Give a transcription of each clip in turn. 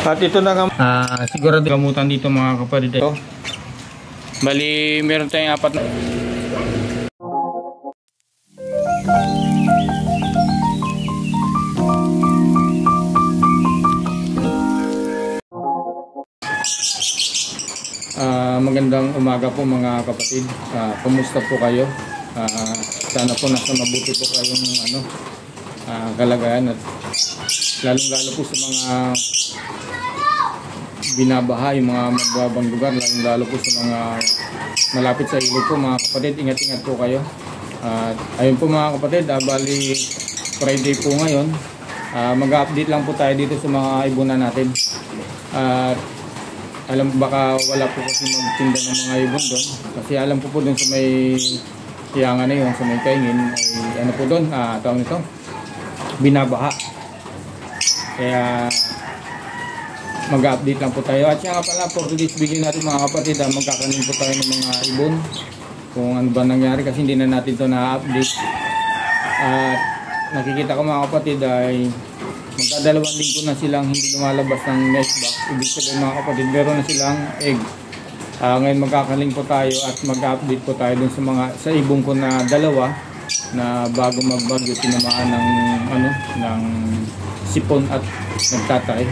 At ito na nga, sigurado gamutan dito mga kapatid. Ito. Bali, meron tayong 4 na. Magandang umaga po mga kapatid. Kumusta po kayo? Sana po nasa mabuti po kayong kalagayan at lalong-lalo po sa mga binabaha, yung mga magbabang lugar, lalong-lalo po sa mga malapit sa ilog po mga kapatid. Ingat-ingat po kayo. Ayun po mga kapatid, bali Friday po ngayon. Mag-update lang po tayo dito sa mga ibunan natin. Alam po baka wala po kasi magtinda ng mga ibon doon. Kasi alam po doon sa may hiyangan na yun, sa may kaingin, ay ano po doon, tawag nito, binabaha. Kaya mag-update lang po tayo. At saka pala po, today's video natin mga kapatid, magkakanin po tayo ng mga ibon. Kung ano ba nangyari kasi hindi na natin ito na-update. At nakikita ko mga kapatid ay magdadalawang linggo na silang hindi lumalabas ng nest box. Ibig sabihin mga kapatid, meron na silang egg. Ngayon magkakaling po tayo at mag-update po tayo dun sa ibong ko na dalawa na bago magbagyo tinamaan ng sipon at nagtatay.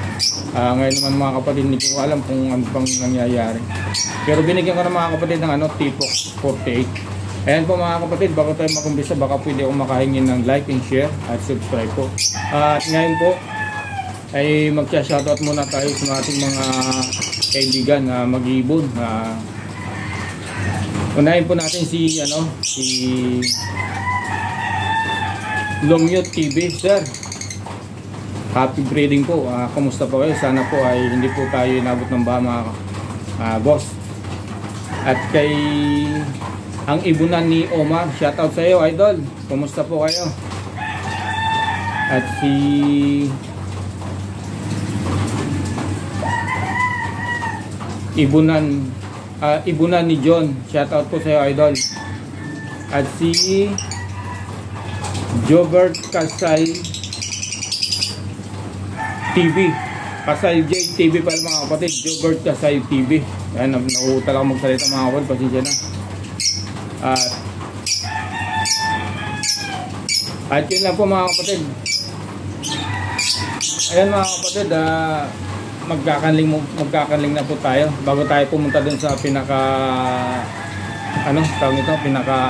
Ngayon naman mga kapatid, hindi ko alam kung ano pang nangyayari. Pero binigyan ko na mga kapatid ng Tipok 48. Ayan po mga kapatid, bago tayo makumbisa, baka pwede akong makahingi ng like and share at subscribe po. At ngayon po ay magsa-shoutout muna tayo sa ating mga kaibigan na mag-iibon. Unahin po natin si Lomyot TV, sir. Happy breeding po. Kumusta po kayo? Sana po ay hindi po tayo inabot ng baha mga boss. At kay ang ibunan ni Omar, shoutout sa iyo idol. Kumusta po kayo? At si ibunan ni John, shoutout po sa iyo idol. At si Jobert Kasay TV, Kasay J TV pala mga kapatid. Jobert Kasay TV. Ayan, nauutal ako magsalita mga kapatid, pasensya na. At yun lang po mga kapatid. Ayan mga kapatid, magkakanling na po tayo bago tayo pumunta dun sa pinaka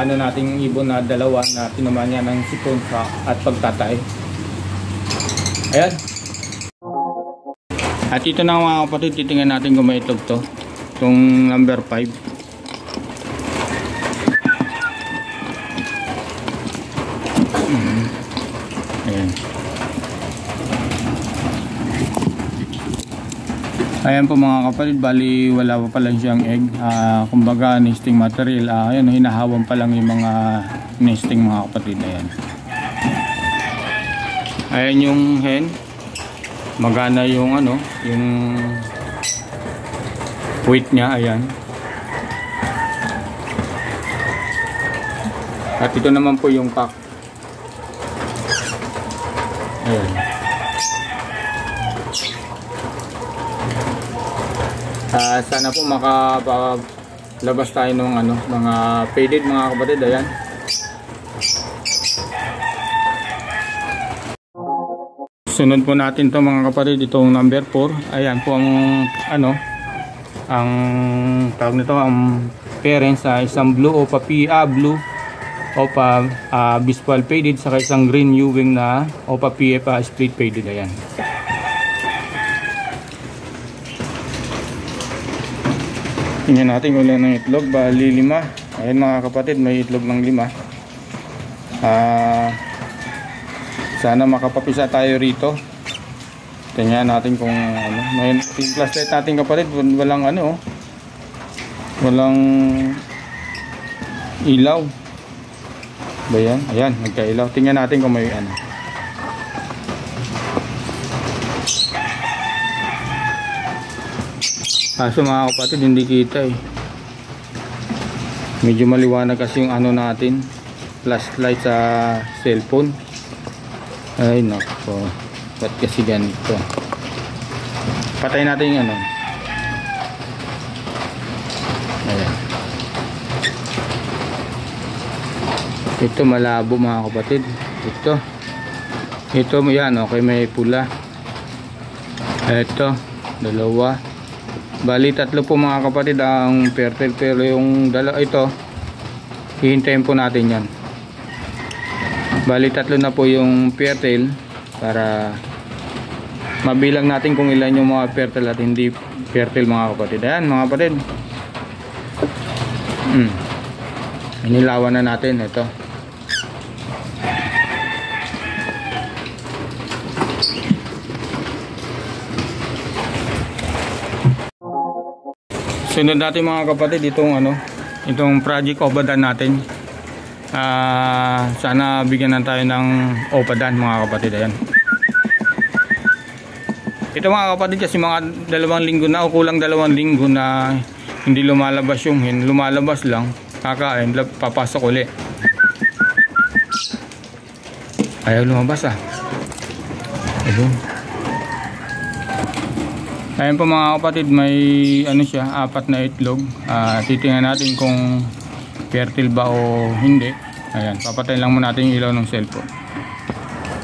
nating ibon na dalawa na tinamaan niya ng sipon at pagtatay. Ayan. At ito na mga kapatid, titingnan natin kung may itlog to, itong number 5. Ayan po mga kapatid, bali wala pa lang siyang egg. Kumbaga nesting material. Ayan, hinahawan pa lang yung mga nesting mga kapatid. Ayan yung hen. Magana yung yung weight niya. Ayan. At ito naman po yung pack. Ayan. Sana po makapalabas tayo ng mga faded mga kapatid. Ayan. Sunod po natin to mga kapatid, itong number 4. Ayan po ang tawag nito, ang parents sa isang blue opa blue opa bisbal faded sa isang green Ewing na opa PF split faded. Ayan. Tingnan natin kung ilan ng itlog. Bali 5. Ayan mga kapatid, may itlog ng 5. Sana makapapisa tayo rito. Tingnan natin kung may flashlight natin kapatid, walang walang ilaw ba yan? Ayan, nagkailaw. Tingnan natin kung may Kaso mga kapatid, hindi kita medyo maliwanag kasi yung natin, flashlight sa cellphone. Ay nako, ba't kasi ganito? Patay natin yung ano. Ayan. Ito malabo mga kapatid. Ito yan, okay, may pula. Ito, dalawa. Bali tatlo po mga kapatid ang fertile, pero yung dalawa ito hihintayin po natin yan. Bali tatlo na po yung fertile para mabilang natin kung ilan yung mga fertile at hindi fertile mga kapatid. Ayan mga kapatid. Inilawan na natin ito. Sunod natin mga kapatid itong project Obadan natin. Sana bigyan na tayo ng Obadan mga kapatid. Ayan. Ito mga kapatid kasi mga 2 linggo na o kulang 2 linggo na hindi lumalabas yung hen. Lumalabas lang, kakain, papasok uli. Ayaw lumabas Ayun. Ayan po mga kapatid, may siya, 4 na itlog. Titingnan natin kung fertile ba o hindi. Ayan, papatayin lang muna natin yung ilaw ng cellphone.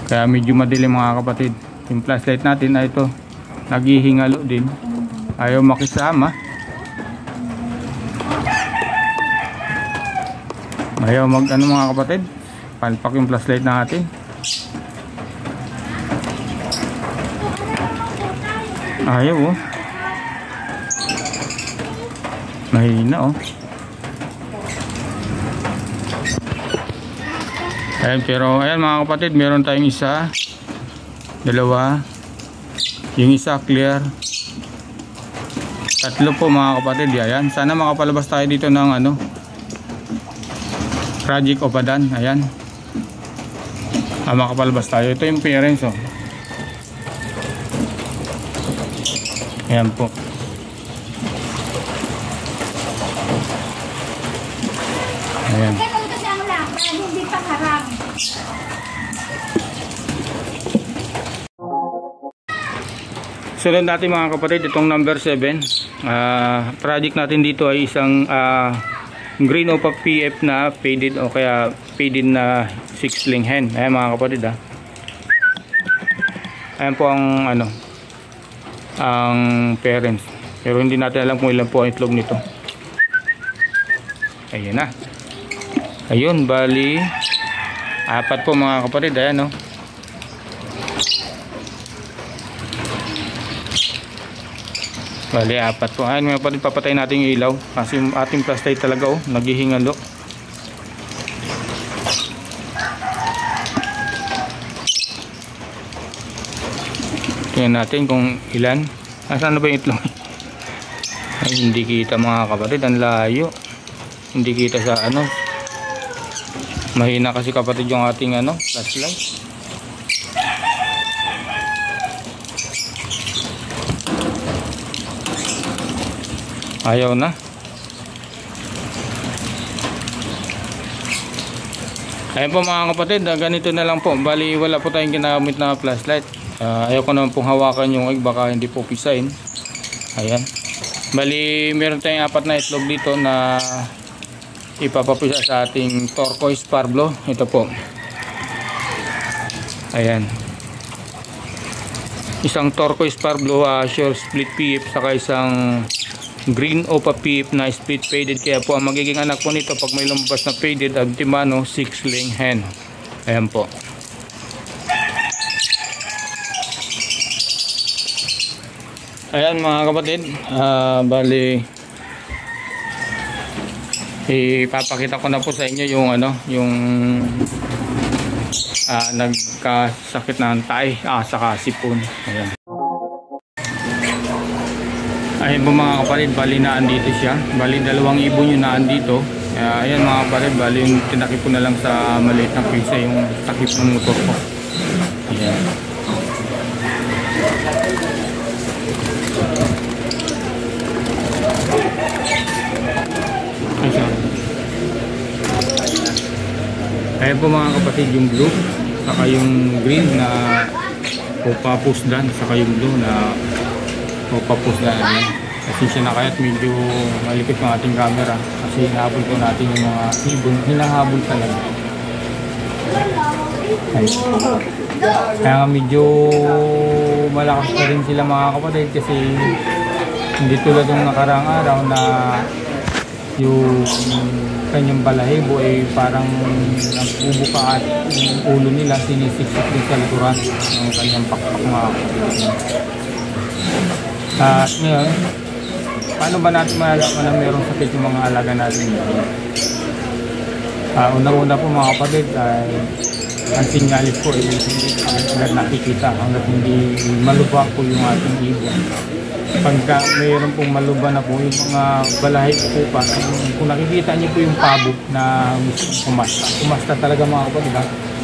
Kaya medyo madilim mga kapatid. Yung flashlight natin ay ito, naghihingalo din. Ayaw makisama. Ayaw mga kapatid, palpak yung flashlight natin. Ayaw mahina Ayan, pero ayan mga kapatid, meron tayong isa, dalawa, yung isa clear, 3 po mga kapatid. Ayan, sana makapalabas tayo dito ng project Obadan. Ayan, makapalabas tayo. Ito yung parents Ayan po. Ayan. Hindi pa harang. Sunod natin mga kapatid, itong number 7. Project natin dito ay isang green opa PF na faded o kaya faded na 6-ling hen. Ayan mga kapatid Ayan po ang parents, pero hindi natin alam kung ilan po ang itlog nito. Ayan na. Ayun, bali 4 po mga kapatid. Ayan bali 4 po. Ayan mga kapatid, papatayin natin yung ilaw kasi yung ating flashlight talaga naghihingalo. Tingnan natin kung ilan. Saan na ba yung itlog? Ay, hindi kita mga kapatid, ang layo. Hindi kita sa mahina kasi kapatid yung ating flashlight. Ayaw na. Ayun po mga kapatid, ganito na lang po. Bali wala po tayong ginamit na flashlight. Ayaw ko naman pong hawakan yung egg, baka hindi po pisain. Ayan. Bali meron tayong 4 na itlog dito na ipapapisa sa ating turquoise parblo. Ito po. Ayan. Isang turquoise parblo sure split PF, saka isang green opa PF na split faded. Kaya po ang magiging anak po nito pag may lumabas na faded Antimano 6-ling hen. Ayan po. Ayan mga kapatid, bali ipapakita ko na po sa inyo yung nagkasakit ng tae saka sipon. Ayan po mga kapatid, bali naandito siya. Bali 2 ibon yung naandito. Ayan mga kapatid, bali yung tinakip ko na lang sa maliit na pisa yung takip ng motor ko. Ayan. Ayan po mga kapatid, yung blue saka yung green na papusdan, saka yung blue na o papos na yan. Pasensya na kayo at medyo malipit ang ating camera kasi hinahabol po natin yung mga ibon. Hinahabol talaga. Ayun. Kaya medyo malakas pa rin sila mga kapatid kasi hindi tulad ng nakaraang araw na yung kanyang balahibo ay parang nagbubuka at yung ulo nila sinisiksik din sa likuran ng kanyang pakpak mga kapatid. At ngayon, paano ba natin malalaman na mayroong sakit yung mga alaga natin? Una-una po mga kapatid ay ang sinyalis po ay hanggang nakikita, hanggang hindi malubak po yung ating ibon. Pagka mayroon pong maluba na po yung mga balahib po pa, kung nakikita niyo po yung pabo na kumasta talaga mga kapatid,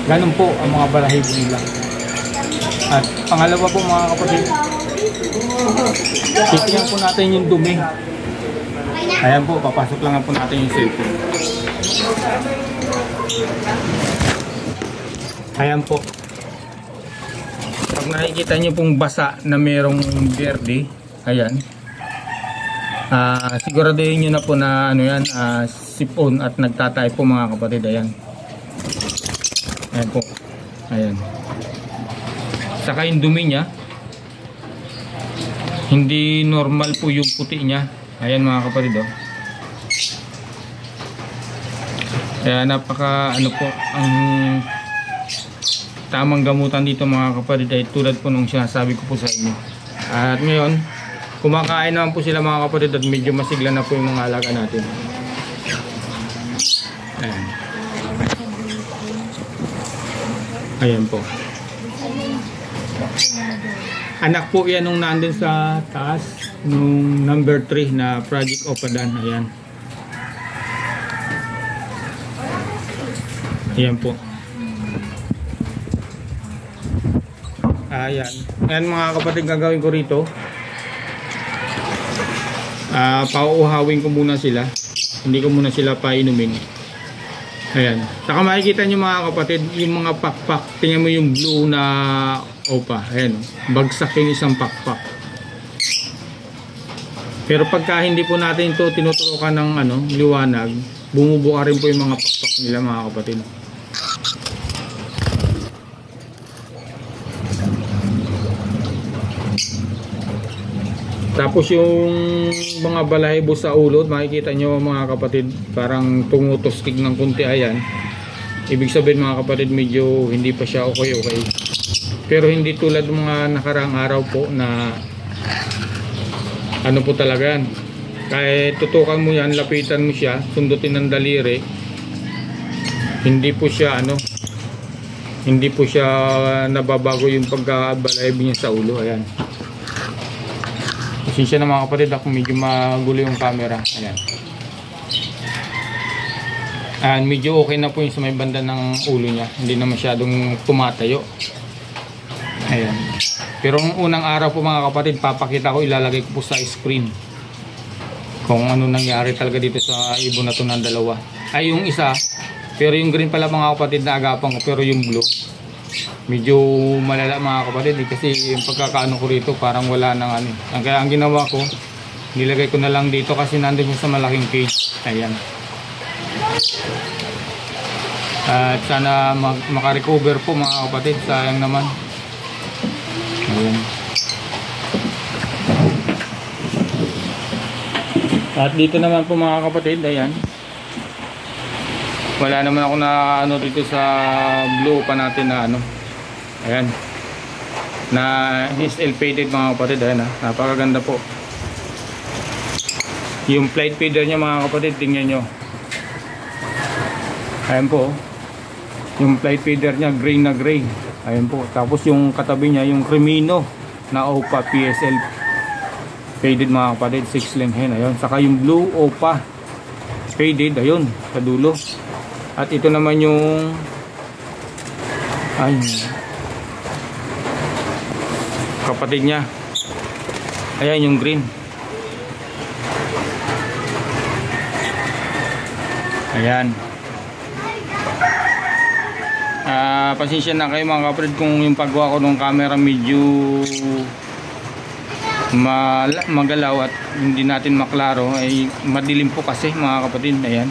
ganun po ang mga balahib nila. At pangalawa po mga kapatid, titingnan po natin yung dumi. Ayan po, papasok lang po natin yung cellphone. Ayan po. Pag nakikita nyo pong basa na merong berde, ayan. Siguraduhin nyo na po na ano yan, sipon at nagtatay po mga kapatid. Ayan. Ayan po. Ayan. Saka yung dumi nya, hindi normal po yung puti nya. Ayan mga kapatid. Oh. Kaya napaka ano po ang tamang gamutan dito mga kapatid ay tulad po nung sinasabi ko po sa inyo. At ngayon, kumakain naman po sila mga kapatid at medyo masigla na po yung mga alaga natin. Ayan. Ayan po. Anak po yan nung nandun sa taas, nung number 3 na Project Opadan. Ayan. Ayan po. Ayan. Ayan mga kapatid, gagawin ko rito. Pauuhawin ko muna sila. Hindi ko muna sila painumin. Ayan. Saka makikita nyo mga kapatid, yung mga pakpak. Tingnan mo yung blue na opa. Ayan. Bagsak yung isang pakpak. Pero pagka hindi po natin ito tinuturukan ng liwanag, bumubuka rin po yung mga pakpak nila mga kapatid. Tapos yung mga balahibo sa ulo, makikita nyo mga kapatid, parang tumutustig ng kunti. Ayan. Ibig sabihin mga kapatid, medyo hindi pa siya okay. Pero hindi tulad ng mga nakaraang araw po na ano po talaga yan. Kahit tutukan mo yan, lapitan mo siya, sundutin ng daliri, hindi po siya hindi po siya nababago yung pagkabalahib niya sa ulo. Ayan. Pasensya na mga kapatid ako medyo magulo yung camera. Ayan. And medyo okay na po yung sa may banda ng ulo niya. Hindi na masyadong tumatayo. Ayan. Pero ang unang araw po mga kapatid, papakita ko, ilalagay ko po sa screen kung ano nangyari talaga dito sa ibon na to ng dalawa. Ay yung isa, pero yung green pala mga kapatid na agapan ko, pero yung blue medyo malala mga kapatid kasi yung pagkakaano ko rito parang wala nang kaya ang ginawa ko, nilagay ko na lang dito kasi nandun yung sa malaking cage. Ayan. At sana makarecover po mga kapatid, sayang naman. Ayan. At dito naman po mga kapatid, ayan, wala naman ako na dito sa blue pa natin na ayan, na SL faded mga kapatid. Ayan, napakaganda po yung flight feeder niya mga kapatid. Tingnan nyo, ayan po yung flight feeder niya, gray na gray. Ayan po, tapos yung katabi niya yung Cremino na OPA PSL faded mga kapatid, 6 length hen. Ayun, saka yung blue OPA faded, ayun sa dulo. At ito naman yung kapatid niya. Ayan yung green. Ayan. Pasensya na kayo mga kapatid kung yung paggawa ko ng camera medyo magalaw at hindi natin maklaro ay madilim po kasi mga kapatid. Ayan.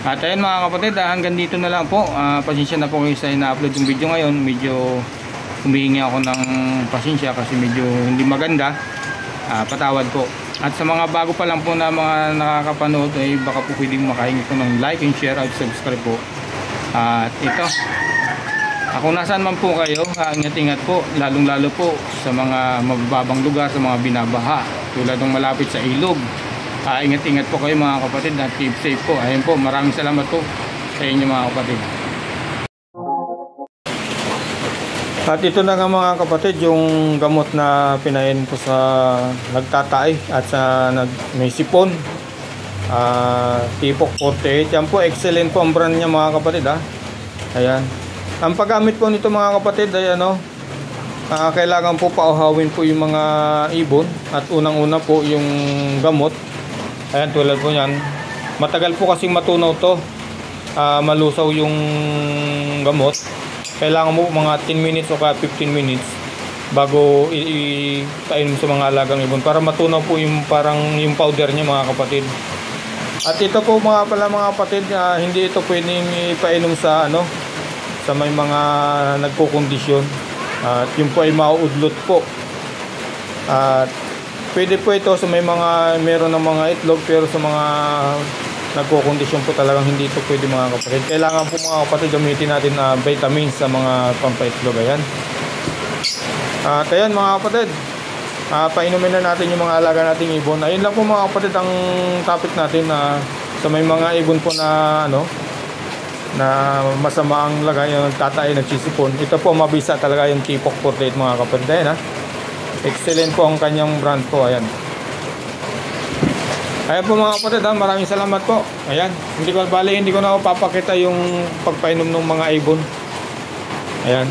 At ayan mga kapatid, hanggang dito na lang po. Pasensya na po kayo sa ina-upload yung video ngayon. Medyo humihingi ako ng pasensya kasi medyo hindi maganda. Patawad po. At sa mga bago pa lang po na mga nakakapanood ay baka po pwedeng makahingi ko ng like and share at subscribe po. At ito, kung nasaan man po kayo, ingat-ingat po, lalong-lalo po sa mga mababang lugar, sa mga binabaha tulad ng malapit sa ilog. Ingat-ingat po kayo mga kapatid at keep safe po. Ayun po, maraming salamat po sa inyo mga kapatid. At ito na nga mga kapatid, yung gamot na pinain ko sa nagtatay at sa may sipon. Tipok 48. Yan po, excellent po ang brand niya mga kapatid ha. Ayan. Ang paggamit po nito mga kapatid ay kailangan po pauhawin po yung mga ibon. At unang-una po yung gamot. Ayan, tulad po yan. Matagal po kasing matunaw to. Malusaw yung gamot. Kailangan mo mga 10 minutes o kaya 15 minutes bago ipainom sa mga alagang ibon para matunaw po yung parang yung powder niya mga kapatid. At ito po mga kapatid, hindi ito pwedeng ipainom sa sa may mga nagkukondisyon. At yun po ay mauudlot po. At pwede po ito sa may mga meron ng mga itlog, pero sa mga nagkukondisyon po talagang hindi ito pwede mga kapatid. Kailangan po mga kapatid gamitin natin vitamins sa mga pampaitlog. Ayan. At ayan mga kapatid, painumin na natin yung mga alaga nating ibon. Ayun lang po mga kapatid ang topic natin sa may mga ibon po na na masama ang lagay, yung nagtatay, nagsisipon. Ito po mabisa talaga yung Tipok 48 mga kapatid. Ayan, excellent po ang kanyang brand po. Ayan. Ayan po mga kapatid, maraming salamat po. Ayan, hindi ko na papakita yung pagpainom ng mga ibon. Ayan.